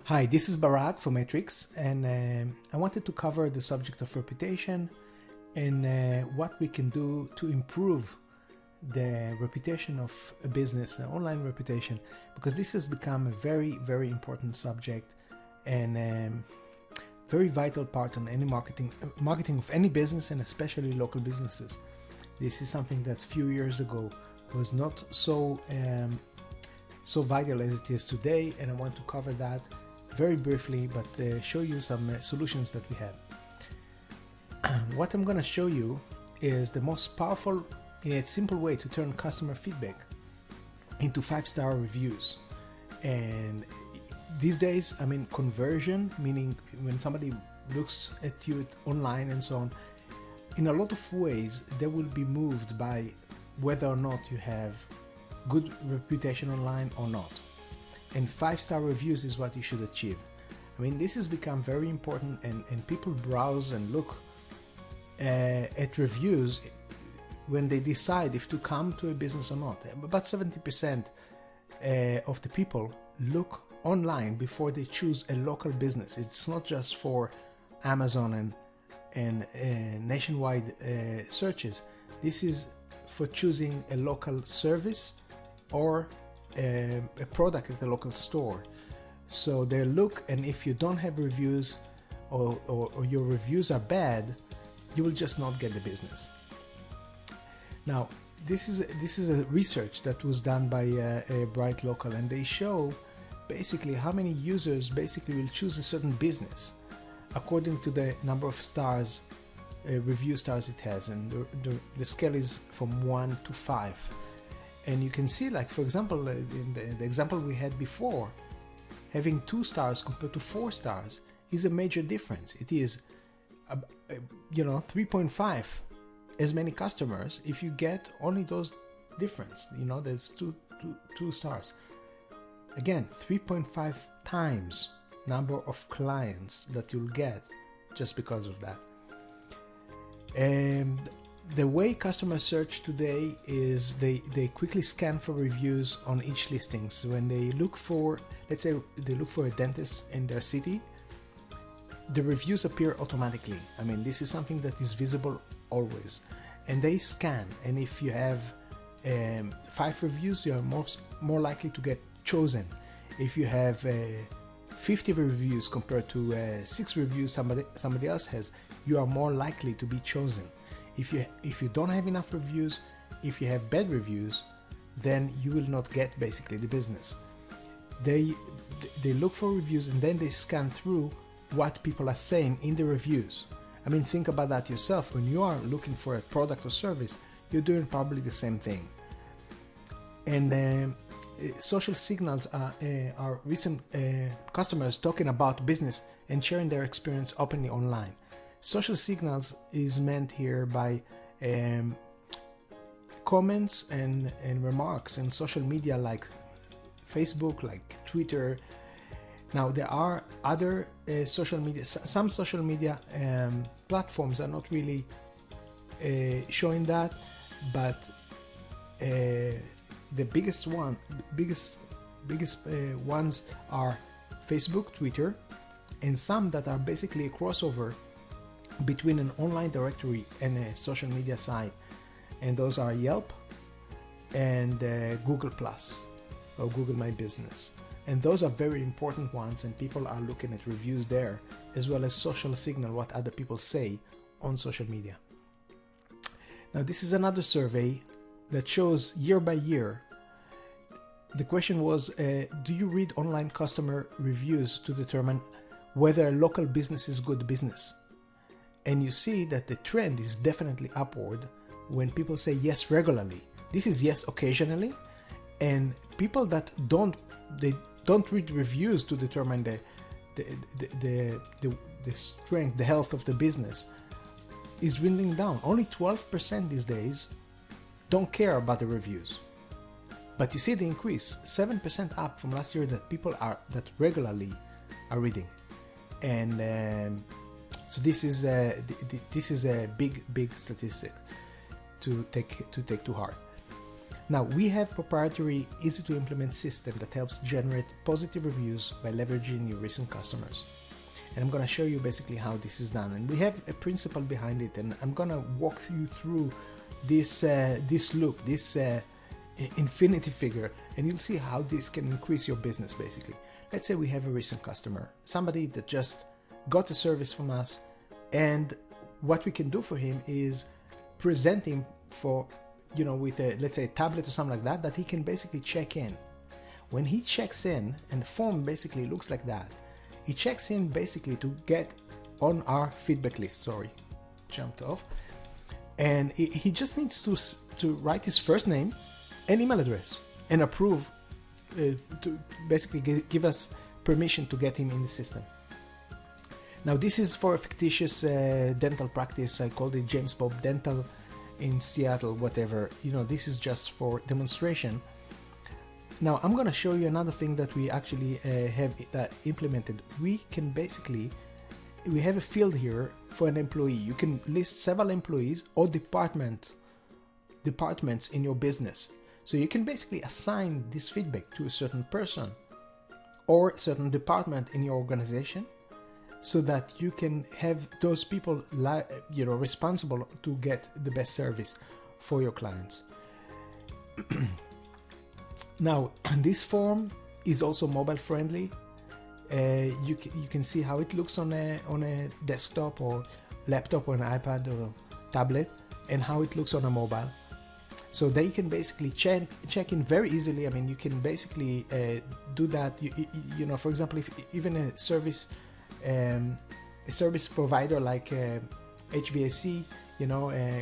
Hi, this is Barak from Matrix, and I wanted to cover the subject of reputation and what we can do to improve the reputation of a business, the online reputation, because this has become a very, very important subject and very vital part on any marketing of any business, and especially local businesses. This is something that a few years ago was not so vital as it is today, and I want to cover that very briefly, but show you some solutions that we have. What I'm going to show you is the most powerful, yet simple way to turn customer feedback into 5-star reviews. And these days, I mean, conversion, meaning when somebody looks at you online and so on, in a lot of ways, they will be moved by whether or not you have good reputation online or not. And 5-star reviews is what you should achieve. I mean, this has become very important, and people browse and look at reviews when they decide if to come to a business or not. About 70% of the people look online before they choose a local business. It's not just for Amazon and nationwide searches. This is for choosing a local service or a product at the local store. So they look, and if you don't have reviews or your reviews are bad, you will just not get the business. Now, this is a research that was done by a Bright Local, and they show basically how many users basically will choose a certain business according to the number of stars, review stars it has, and the scale is from 1 to 5. And you can see, like, for example, in the example we had before, having 2 stars compared to 4 stars is a major difference. It is, 3.5 as many customers if you get only those difference. There's two stars. Again, 3.5 times number of clients that you'll get just because of that. And the way customers search today is they quickly scan for reviews on each listing. So when they look for, let's say they look for a dentist in their city, the reviews appear automatically. I mean, this is something that is visible always. And they scan, and if you have 5 reviews, you are more likely to get chosen. If you have 50 reviews compared to 6 reviews somebody else has, you are more likely to be chosen. If you don't have enough reviews, if you have bad reviews, then you will not get basically the business. They look for reviews, and then they scan through what people are saying in the reviews. I mean, think about that yourself. When you are looking for a product or service, you're doing probably the same thing. And social signals are recent customers talking about business and sharing their experience openly online. Social signals is meant here by comments and remarks in social media like Facebook, like Twitter. Now, there are other social media, some social media platforms are not really showing that, but the biggest ones are Facebook, Twitter, and some that are basically a crossover between an online directory and a social media site, and those are Yelp and Google Plus or Google My Business. And those are very important ones, and people are looking at reviews there, as well as social signal, what other people say on social media. Now, this is another survey that shows year by year. The question was, do you read online customer reviews to determine whether a local business is good business? And you see that the trend is definitely upward when people say yes regularly. This is yes occasionally, and people that don't read reviews to determine the strength, the health of the business is dwindling down. Only 12% these days don't care about the reviews. But you see the increase, 7% up from last year, that people that regularly are reading. And so this is a big statistic to take to heart. Now, we have proprietary, easy to implement system that helps generate positive reviews by leveraging your recent customers. And I'm going to show you basically how this is done. And we have a principle behind it, and I'm going to walk you through this loop, this infinity figure, and you'll see how this can increase your business basically. Let's say we have a recent customer, somebody that just got a service from us, and what we can do for him is present him for, with a, let's say, a tablet or something like that, that he can basically check in. When he checks in, and the form basically looks like that, he checks in basically to get on our feedback list. Sorry, jumped off. And he just needs to write his first name and email address and approve to basically give us permission to get him in the system. Now, this is for a fictitious dental practice. I called it James Bob Dental in Seattle, whatever. This is just for demonstration. Now, I'm going to show you another thing that we actually have implemented. We have a field here for an employee. You can list several employees or departments in your business. So you can basically assign this feedback to a certain person or a certain department in your organization, so that you can have those people responsible to get the best service for your clients. Now, this form is also mobile friendly. You can see how it looks on a desktop or laptop or an iPad or tablet, and how it looks on a mobile. So they can basically check in very easily. I mean, you can basically do that. For example, if even a service provider like HVAC,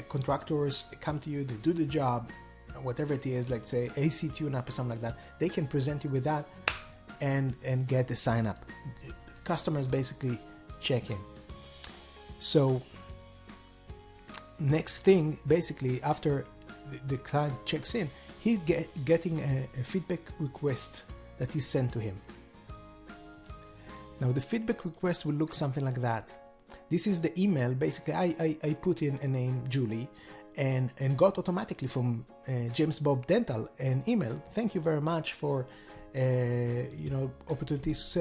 contractors come to you, they do the job, whatever it is, like say AC tune-up or something like that, they can present you with that and get the sign up. Customers basically check in. So next thing, basically after the client checks in, he's getting a feedback request that is sent to him. Now, the feedback request will look something like that. This is the email. Basically, I put in a name, Julie, and got automatically from James Bob Dental an email. Thank you very much for opportunities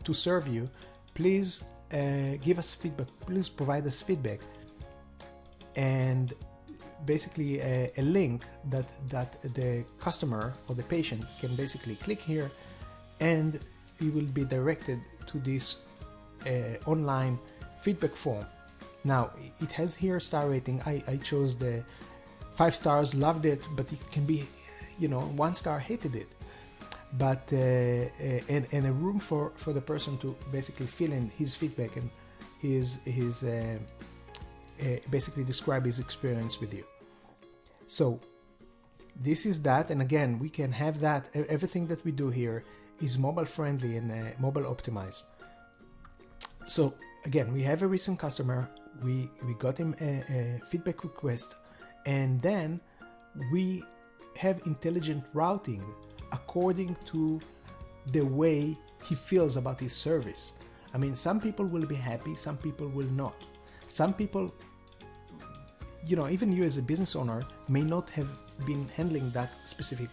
to serve you. Please give us feedback. Please provide us feedback. And basically a link that the customer or the patient can basically click here, and he will be directed to this online feedback form. Now, it has here star rating. I chose the 5 stars, loved it, but it can be 1 star, hated it. But and a room for the person to basically fill in his feedback and his basically describe his experience with you. So this is that, and again, we can have that. Everything that we do here is mobile friendly and mobile optimized. So again, we have a recent customer, we got him a feedback request, and then we have intelligent routing according to the way he feels about his service. I mean, some people will be happy, some people will not. Some people, even you as a business owner may not have been handling that specific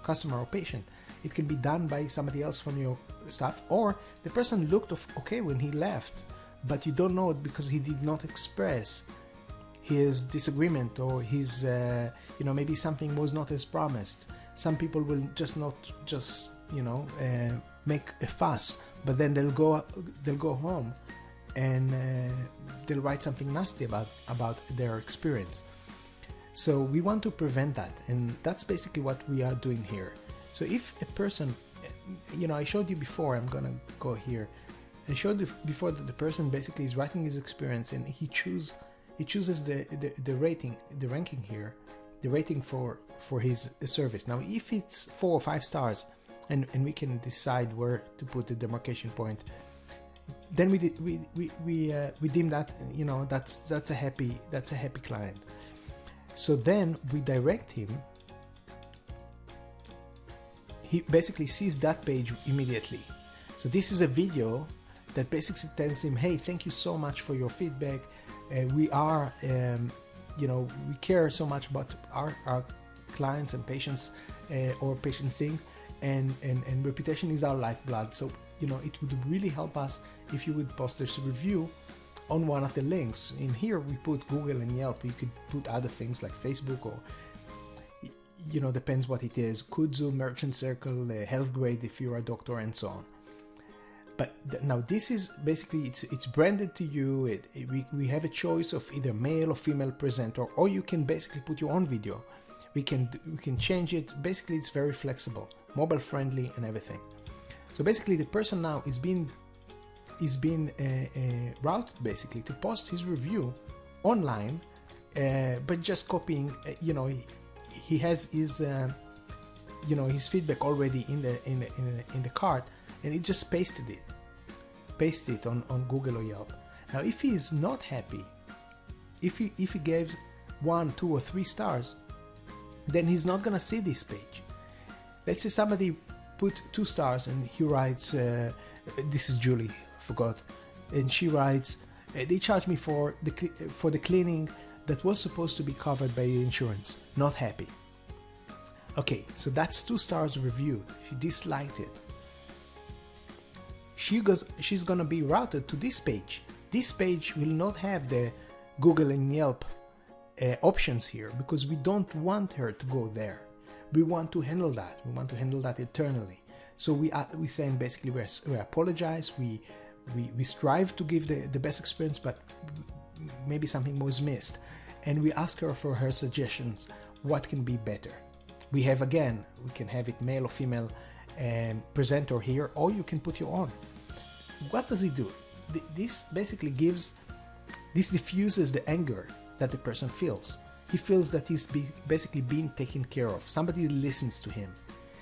customer or patient. It can be done by somebody else from your staff, or the person looked okay when he left, but you don't know it because he did not express his disagreement, or his maybe something was not as promised. Some people will make a fuss, but then they'll go home and they'll write something nasty about their experience. So we want to prevent that, and that's basically what we are doing here. So if a person, I showed you before, I'm gonna go here. I showed you before that the person basically is writing his experience, and he chooses the rating, the ranking here, the rating for his service. Now, if it's 4 or 5 stars, and we can decide where to put the demarcation point, then we deem that that's a happy client. So then we direct him. He basically sees that page immediately. So this is a video that basically tells him, hey, thank you so much for your feedback. We are, we care so much about our clients and patients or patient thing, and reputation is our lifeblood. So it would really help us if you would post this review on one of the links. In here we put Google and Yelp. You could put other things like Facebook or depends what it is, Kudzu, Merchant Circle, Health Grade if you're a doctor, and so on. But now this is basically, it's branded to you. We have a choice of either male or female presenter, or you can basically put your own video. We can change it. Basically, it's very flexible, mobile friendly, and everything. So basically, the person now is being routed basically to post his review online, but just copying. He has his his feedback already in the cart, and he just pasted it on Google or Yelp. Now, if he is not happy, if he gives 1, 2, or 3 stars, then he's not gonna see this page. Let's say somebody put 2 stars and he writes, this is Julie, forgot, and she writes, they charged me for the cleaning that was supposed to be covered by the insurance. Not happy. Okay, so that's 2 stars reviewed. She disliked it. She's gonna be routed to this page. This page will not have the Google and Yelp options here, because we don't want her to go there. We want to handle that. We want to handle that internally. So we saying basically we apologize. We strive to give the best experience, but maybe something was missed, and we ask her for her suggestions. What can be better? We can have it male or female presenter here, or you can put your own. What does it do? This basically diffuses the anger that the person feels. He feels that he's basically being taken care of. Somebody listens to him.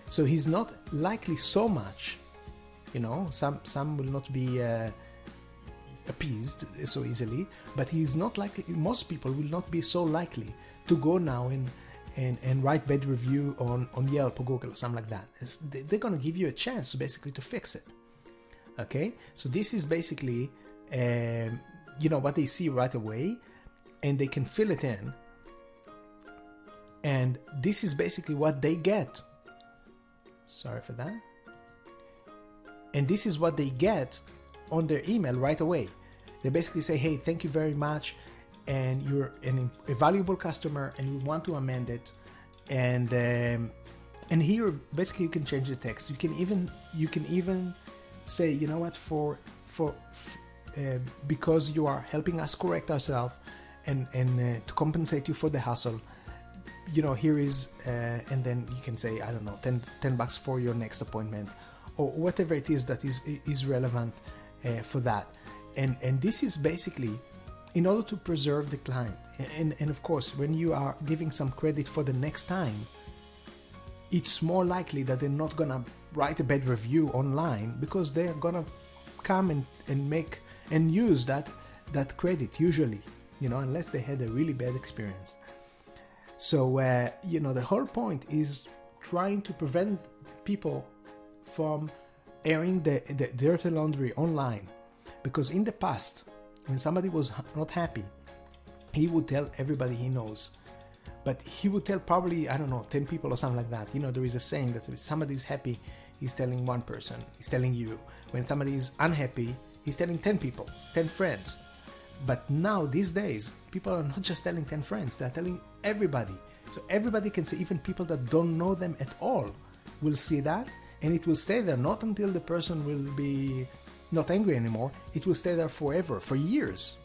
So he's not likely so much, some will not be appeased so easily, but he's not likely, most people will not be so likely to go now and write bad review on Yelp or Google or something like that. They're going to give you a chance to fix it. Okay, so this is basically what they see right away, and they can fill it in, and this is basically what they get. Sorry for that. And this is what they get on their email right away. They basically say, hey, thank you very much, and you're a valuable customer, and we want to amend it. And here basically you can change the text. You can even say, you know what, because you are helping us correct ourselves and to compensate you for the hassle, here is and then you can say, I don't know, $10 for your next appointment, or whatever it is that is relevant for that. And this is basically in order to preserve the client. And of course, when you are giving some credit for the next time, it's more likely that they're not gonna write a bad review online, because they're gonna come and make and use that credit usually, unless they had a really bad experience. So the whole point is trying to prevent people from airing the dirty laundry online, because in the past, when somebody was not happy, he would tell everybody he knows. But he would tell probably, 10 people or something like that. There is a saying that if somebody is happy, he's telling one person, he's telling you. When somebody is unhappy, he's telling 10 people, 10 friends. But now, these days, people are not just telling 10 friends, they're telling everybody. So everybody can see, even people that don't know them at all will see that, and it will stay there, not until the person will be not angry anymore. It will stay there forever, for years.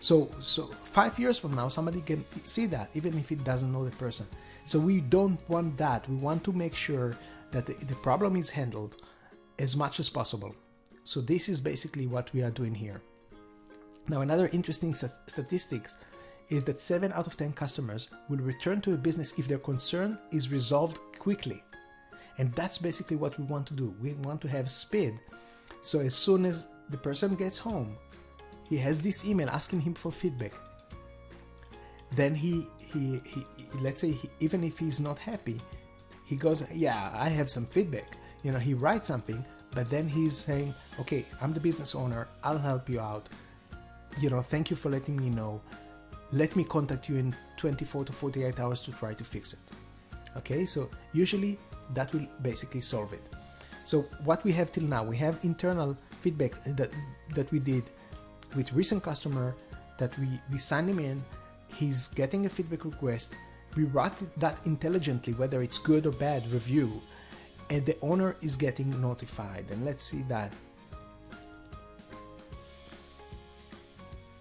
So 5 years from now, somebody can see that, even if it doesn't know the person. So we don't want that. We want to make sure that the problem is handled as much as possible. So this is basically what we are doing here. Now, another interesting statistics is that 7 out of 10 customers will return to a business if their concern is resolved quickly. And that's basically what we want to do. We want to have speed. So as soon as the person gets home, he has this email asking him for feedback. Then he let's say, even if he's not happy, he goes, yeah, I have some feedback. He writes something, but then he's saying, okay, I'm the business owner, I'll help you out. Thank you for letting me know. Let me contact you in 24 to 48 hours to try to fix it. Okay, so usually that will basically solve it. So what we have till now, we have internal feedback that we did with recent customer, that we signed him in, he's getting a feedback request, we write that intelligently, whether it's good or bad review, and the owner is getting notified. And let's see that.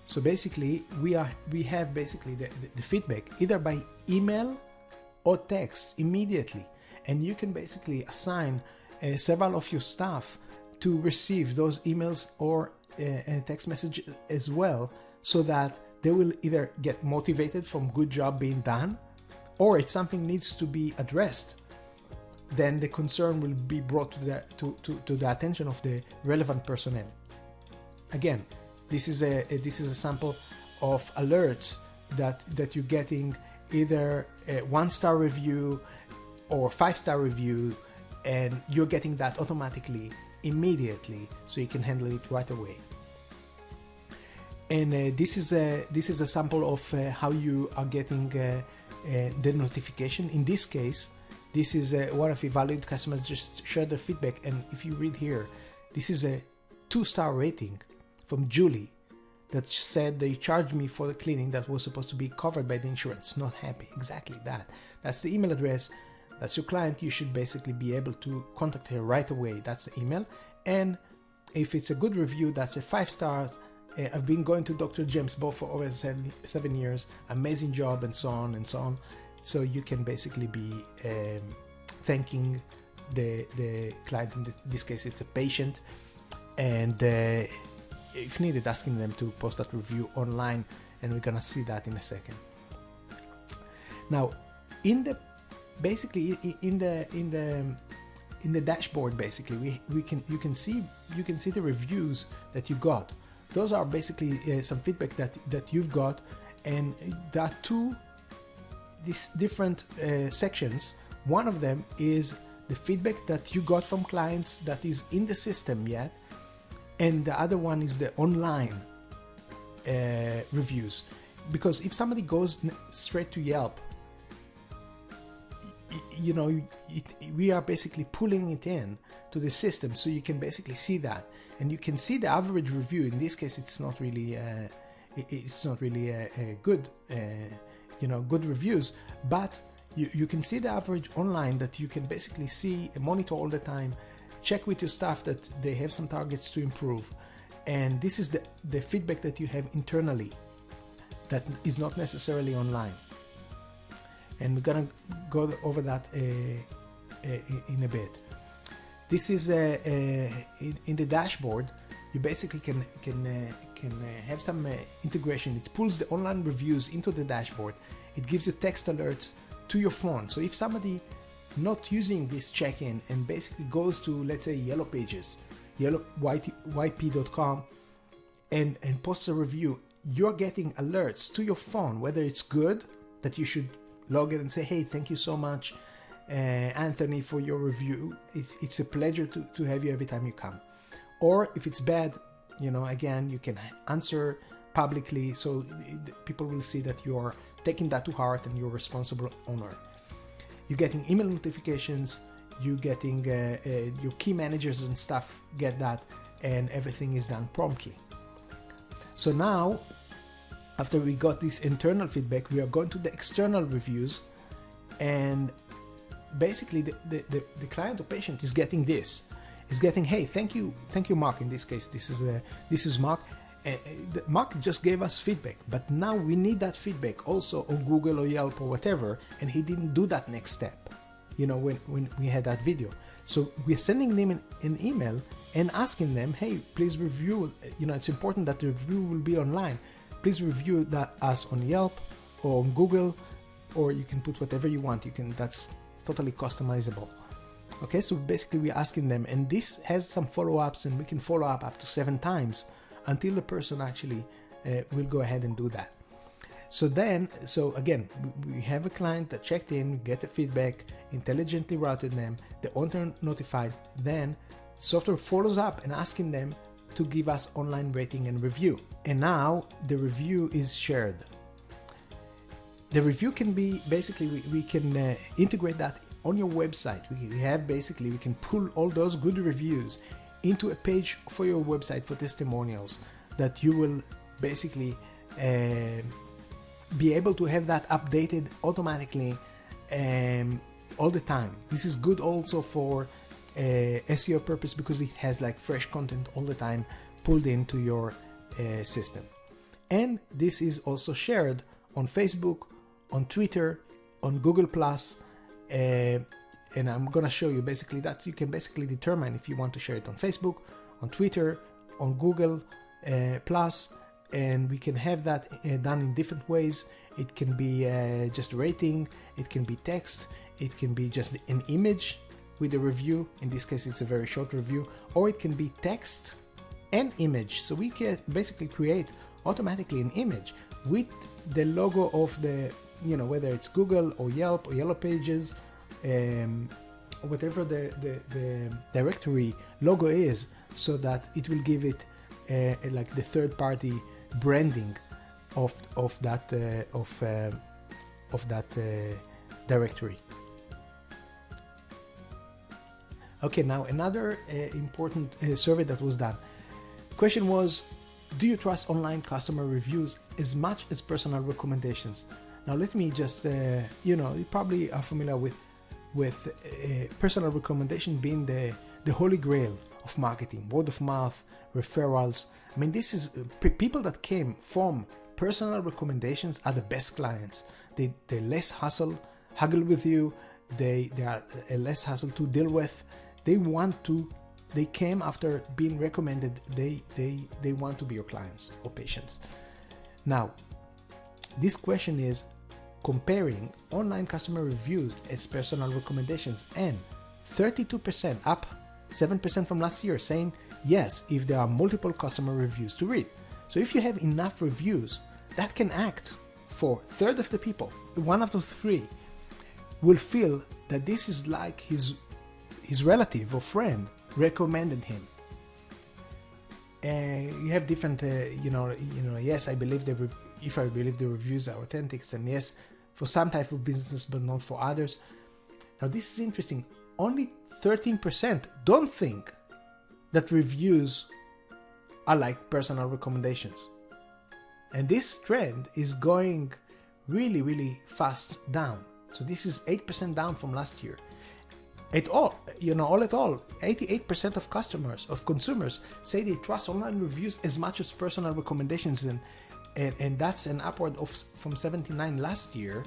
So basically we have basically the feedback either by email or text immediately, and you can basically assign several of your staff to receive those emails or a text message as well, so that they will either get motivated from good job being done, or if something needs to be addressed, then the concern will be brought to the attention of the relevant personnel. Again, this is a sample of alerts that you're getting, either a 1-star review or 5-star review, and you're getting that automatically immediately, so you can handle it right away. And this is a sample of how you are getting the notification. In this case, this is one of evaluated customers just shared their feedback, and if you read here, this is a 2-star rating from Julie that said they charged me for the cleaning that was supposed to be covered by the insurance. Not happy. Exactly that. That's the email address. That's your client. You should basically be able to contact her right away. That's the email. And if it's a good review, that's a 5-star. I've been going to Dr. James Bo for over 7 years. Amazing job, and so on and so on. So you can basically be thanking the client. In this case, it's a patient, and if needed, asking them to post that review online, and we're gonna see that in a second. Now, in the dashboard, basically, you can see the reviews that you got. Those are basically some feedback that you've got, and there are two different sections. One of them is the feedback that you got from clients that is in the system yet, and the other one is the online reviews. Because if somebody goes straight to Yelp, we are basically pulling it in to the system, so you can basically see that, and you can see the average review. In this case, it's not really good, good reviews, but you can see the average online, that you can basically see and monitor all the time. Check with your staff that they have some targets to improve, and this is the feedback that you have internally that is not necessarily online. And we're gonna go over that in a bit. This is in the dashboard. You basically can have some integration. It pulls the online reviews into the dashboard. It gives you text alerts to your phone. So if somebody not using this check-in and basically goes to, let's say, Yellow Pages, yp.com, and posts a review, you're getting alerts to your phone, whether it's good, that you should log in and say, hey, thank you so much, Anthony, for your review. It's a pleasure to have you every time you come. Or if it's bad, again, you can answer publicly, so people will see that you're taking that to heart and you're a responsible owner. You're getting email notifications, you're getting your key managers and stuff get that, and everything is done promptly. So now, after we got this internal feedback, we are going to the external reviews, and basically the client or patient is getting this. Is getting, hey, thank you, Mark. In this case, this is Mark. Mark just gave us feedback, but now we need that feedback also on Google or Yelp or whatever, and he didn't do that next step, when we had that video. So we're sending them an email and asking them, hey, please review, it's important that the review will be online. Please review us on Yelp or on Google, or you can put whatever you want. That's totally customizable. Okay, so basically we're asking them, and this has some follow-ups, and we can follow up to 7 times until the person actually will go ahead and do that. So again, we have a client that checked in, get the feedback, intelligently routed them, the owner notified, then software follows up and asking them to give us online rating and review. And now the review is shared. The review can be basically, we can integrate that on your website. We can pull all those good reviews into a page for your website for testimonials that you will basically be able to have that updated automatically all the time. This is good also for SEO purpose because it has like fresh content all the time pulled into your system. And this is also shared on Facebook, on Twitter, on Google Plus, and I'm gonna show you basically that you can basically determine if you want to share it on Facebook, on Twitter, on Google Plus, and we can have that done in different ways. It can be just rating, it can be text, it can be just an image with a review. In this case, it's a very short review, or it can be text and image. So we can basically create automatically an image with the logo of the, whether it's Google or Yelp or Yellow Pages, whatever the directory logo is, so that it will give it like the third-party branding of that directory. Okay, now another important survey that was done. Question was, do you trust online customer reviews as much as personal recommendations? Now let me just, you probably are familiar with personal recommendation being the holy grail of marketing, word of mouth, referrals. I mean, this is people that came from personal recommendations are the best clients. They're less haggle with you. They are less hassle to deal with. They came after being recommended. They want to be your clients or patients. Now, this question is comparing online customer reviews as personal recommendations, and 32% up 7% from last year saying yes if there are multiple customer reviews to read. So if you have enough reviews, that can act for a third of the people. 1 out of 3 will feel that this is like his relative or friend recommended him. You have different, yes, I believe if I believe the reviews are authentic, and yes, for some type of business, but not for others. Now this is interesting. Only 13% don't think that reviews are like personal recommendations. And this trend is going really, really fast down. So this is 8% down from last year. All at all, 88% of consumers say they trust online reviews as much as personal recommendations, and that's an upward from 79 last year.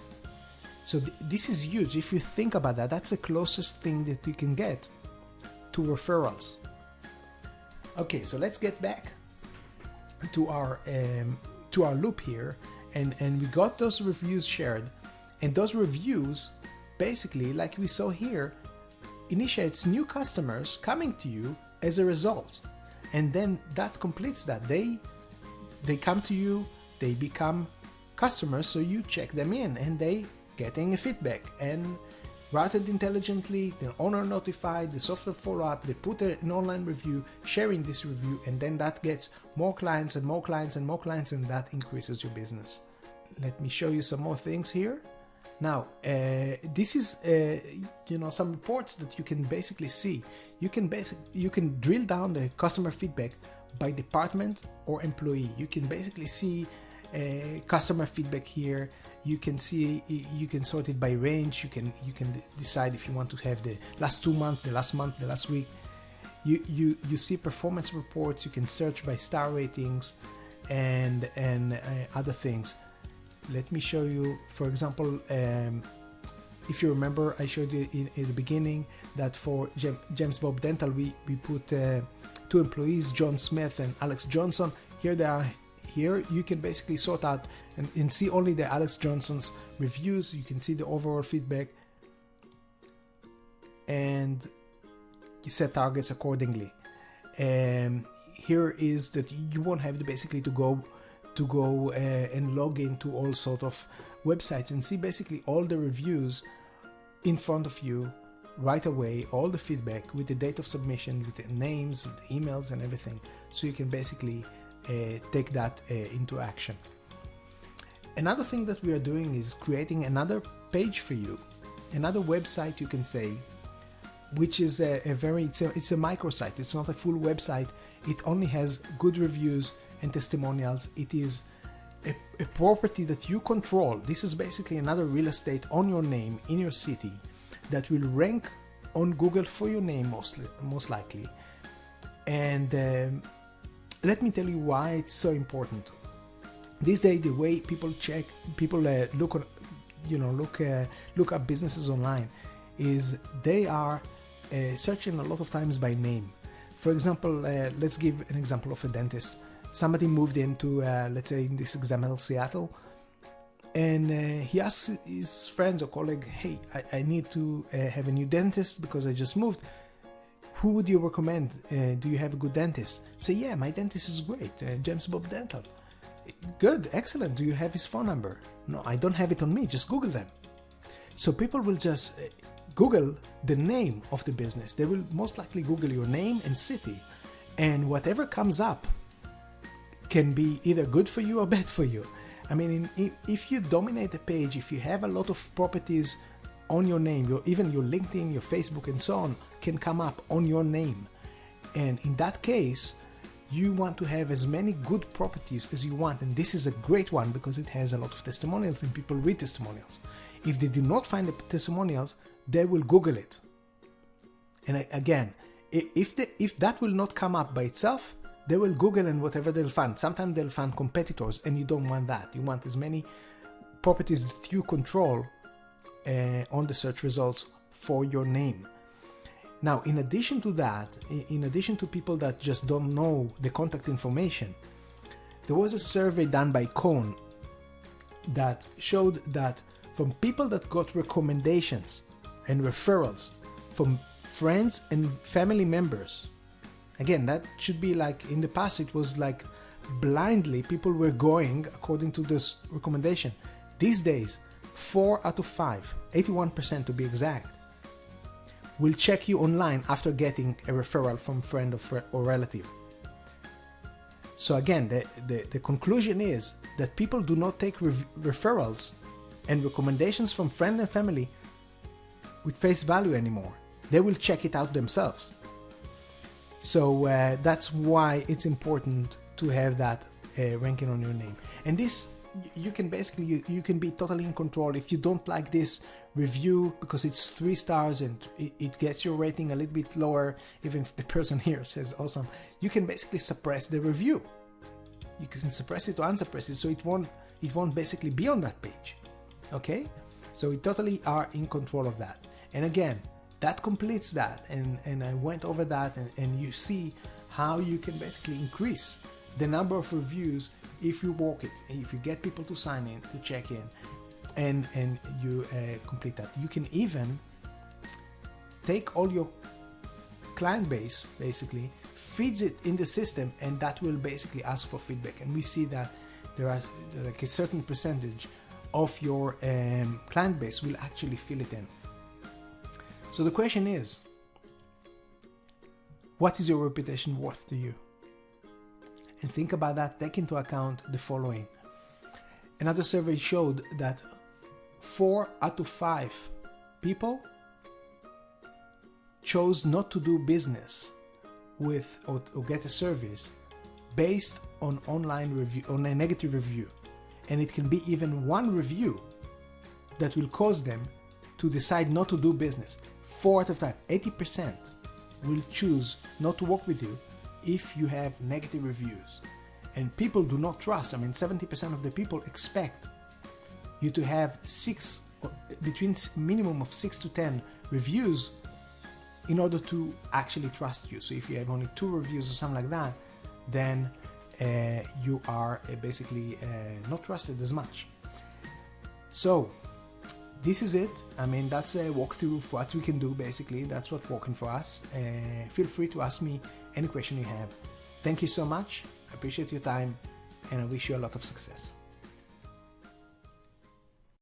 So this is huge. If you think about that, that's the closest thing that you can get to referrals. Okay, so let's get back to our loop here, and we got those reviews shared, and those reviews basically, like we saw here, initiates new customers coming to you as a result, and then that completes that. They come to you, they become customers, so you check them in, and they getting a feedback and routed intelligently, the owner notified, the software follow-up, they put an online review, sharing this review, and then that gets more clients and more clients and more clients, and that increases your business. Let me show you some more things here. Now, this is some reports that you can basically see. You can drill down the customer feedback by department or employee. You can basically see customer feedback here. You can sort it by range. You can decide if you want to have the last 2 months, the last month, the last week. You see performance reports. You can search by star ratings and other things. Let me show you, for example, if you remember, I showed you in the beginning that for James Bob Dental, we put 2 employees, John Smith and Alex Johnson. Here they are. Here you can basically sort out and see only the Alex Johnson's reviews. You can see the overall feedback, and you set targets accordingly. Here is that you won't have to basically to go and log into all sort of websites and see basically all the reviews in front of you right away, all the feedback with the date of submission, with the names, the emails and everything, so you can basically take that into action. Another thing that we are doing is creating another page for you, another website you can say, which is it's a microsite. It's not a full website. It only has good reviews and testimonials. It is a property that you control. This is basically another real estate on your name in your city that will rank on Google for your name most likely. And let me tell you why it's so important. These days, the way people look up businesses online is they are searching a lot of times by name. For example, let's give an example of a dentist. Somebody moved into, let's say in this example, Seattle, and he asked his friends or colleague, hey, I need to have a new dentist because I just moved. Who would you recommend? Do you have a good dentist? Say, yeah, my dentist is great, James Bob Dental. Good, excellent. Do you have his phone number? No, I don't have it on me. Just Google them. So people will just Google the name of the business. They will most likely Google your name and city, and whatever comes up can be either good for you or bad for you. I mean, if you dominate a page, if you have a lot of properties on your name, even your LinkedIn, your Facebook, and so on can come up on your name. And in that case, you want to have as many good properties as you want. And this is a great one because it has a lot of testimonials and people read testimonials. If they do not find the testimonials, they will Google it. And again, if that will not come up by itself, they will Google and whatever they'll find. Sometimes they'll find competitors, and you don't want that. You want as many properties that you control on the search results for your name. Now, in addition to that, in addition to people that just don't know the contact information, there was a survey done by Cohn that showed that from people that got recommendations and referrals from friends and family members, again, that should be like in the past, it was like blindly people were going according to this recommendation. These days, 4 out of 5, 81% to be exact, will check you online after getting a referral from friend or relative. So again, the conclusion is that people do not take referrals and recommendations from friend and family with face value anymore. They will check it out themselves. So that's why it's important to have that ranking on your name. And this, you can basically, you can be totally in control. If you don't like this review because it's 3 stars and it gets your rating a little bit lower, even if the person here says awesome, you can basically suppress the review. You can suppress it or unsuppress it, so it won't basically be on that page. Okay? So we totally are in control of that. And again, that completes that, and I went over that, and you see how you can basically increase the number of reviews if you work it, if you get people to sign in, to check in, and you complete that. You can even take all your client base, basically feeds it in the system, and that will basically ask for feedback. And we see that there are like a certain percentage of your client base will actually fill it in. So the question is, what is your reputation worth to you? And think about that. Take into account the following. Another survey showed that 4 out of 5 people chose not to do business with or get a service based on online review, on a negative review. And it can be even one review that will cause them to decide not to do business. 4 out of 5, 80% will choose not to work with you if you have negative reviews. And people do not trust. I mean, 70% of the people expect you to have between minimum of 6 to 10 reviews in order to actually trust you. So if you have only 2 reviews or something like that, then you are basically not trusted as much. So this is it. I mean, that's a walkthrough of what we can do. Basically, that's what's working for us. Feel free to ask me any question you have. Thank you so much. I appreciate your time, and I wish you a lot of success.